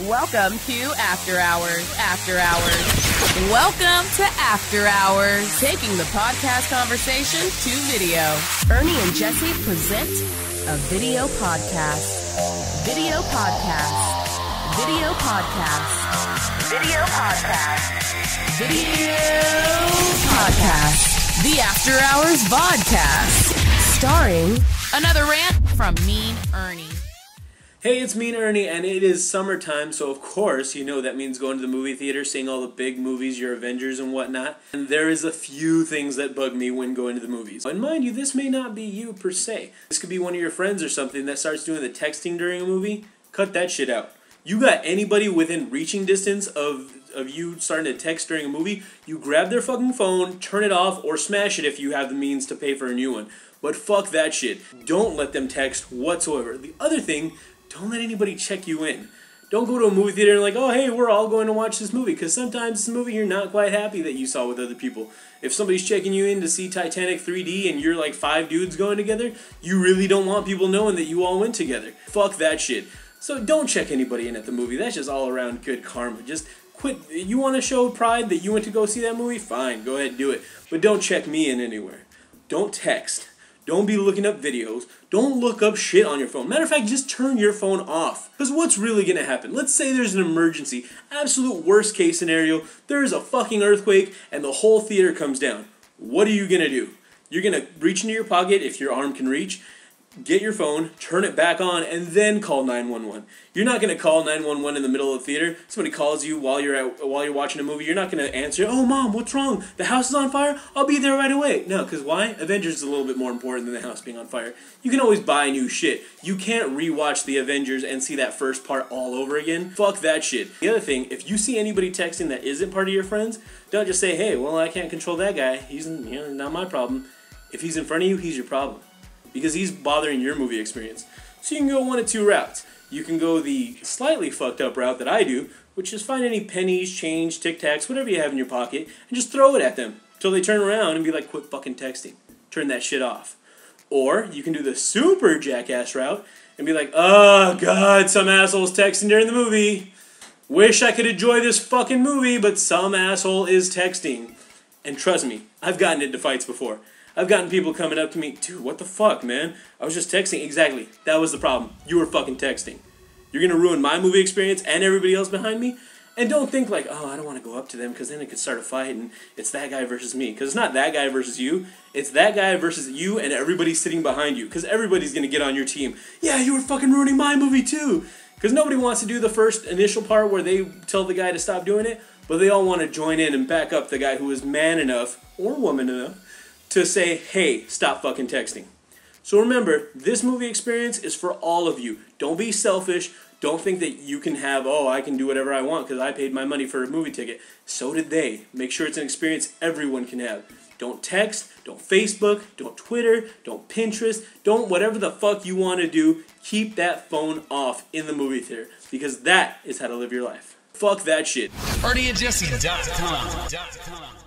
Welcome to After Hours. After Hours. Welcome to After Hours. Taking the podcast conversation to video. Ernie and Jesse present a video podcast. Video podcast. Video podcast. Video podcast. Video podcast. The After Hours Vodcast. Starring another rant from Mean Ernie. Hey, it's Mean Ernie, and it is summertime, so of course, you know that means going to the movie theater, seeing all the big movies, your Avengers and whatnot. And there is a few things that bug me when going to the movies. And mind you, this may not be you per se. This could be one of your friends or something that starts doing the texting during a movie. Cut that shit out. You got anybody within reaching distance of you starting to text during a movie, you grab their fucking phone, turn it off, or smash it if you have the means to pay for a new one. But fuck that shit. Don't let them text whatsoever. The other thing, don't let anybody check you in. Don't go to a movie theater and like, oh hey, we're all going to watch this movie, because sometimes it's a movie you're not quite happy that you saw with other people. If somebody's checking you in to see Titanic 3D and you're like 5 dudes going together, you really don't want people knowing that you all went together. Fuck that shit. So don't check anybody in at the movie. That's just all around good karma. Just quit. You want to show pride that you went to go see that movie? Fine, go ahead and do it. But don't check me in anywhere. Don't text. Don't be looking up videos. Don't look up shit on your phone. Matter of fact, just turn your phone off. Because what's really going to happen? Let's say there's an emergency. Absolute worst case scenario. There is a fucking earthquake and the whole theater comes down. What are you going to do? You're going to reach into your pocket if your arm can reach, get your phone, turn it back on, and then call 911. You're not going to call 911 in the middle of the theater. Somebody calls you while you're watching a movie. You're not going to answer, oh mom, what's wrong? The house is on fire? I'll be there right away. No, because why? Avengers is a little bit more important than the house being on fire. You can always buy new shit. You can't rewatch the Avengers and see that first part all over again. Fuck that shit. The other thing, if you see anybody texting that isn't part of your friends, don't just say, hey, well, I can't control that guy. He's not my problem. If he's in front of you, he's your problem, because he's bothering your movie experience. So you can go one of two routes. You can go the slightly fucked up route that I do, which is find any pennies, change, Tic Tacs, whatever you have in your pocket, and just throw it at them until they turn around and be like, quit fucking texting. Turn that shit off. Or you can do the super jackass route and be like, oh god, some asshole's texting during the movie. Wish I could enjoy this fucking movie, but some asshole is texting. And trust me, I've gotten into fights before. I've gotten people coming up to me, dude, what the fuck, man? I was just texting. Exactly. That was the problem. You were fucking texting. You're going to ruin my movie experience and everybody else behind me? And don't think like, oh, I don't want to go up to them because then it could start a fight and it's that guy versus me. Because it's not that guy versus you. It's that guy versus you and everybody sitting behind you. Because everybody's going to get on your team. Yeah, you were fucking ruining my movie too. Because nobody wants to do the first initial part where they tell the guy to stop doing it. But they all want to join in and back up the guy who is man enough, or woman enough, to say, hey, stop fucking texting. So remember, this movie experience is for all of you. Don't be selfish. Don't think that you can have, oh, I can do whatever I want because I paid my money for a movie ticket. So did they. Make sure it's an experience everyone can have. Don't text, don't Facebook, don't Twitter, don't Pinterest, don't whatever the fuck you want to do. Keep that phone off in the movie theater, because that is how to live your life. Fuck that shit. ERNIEandJESSE.com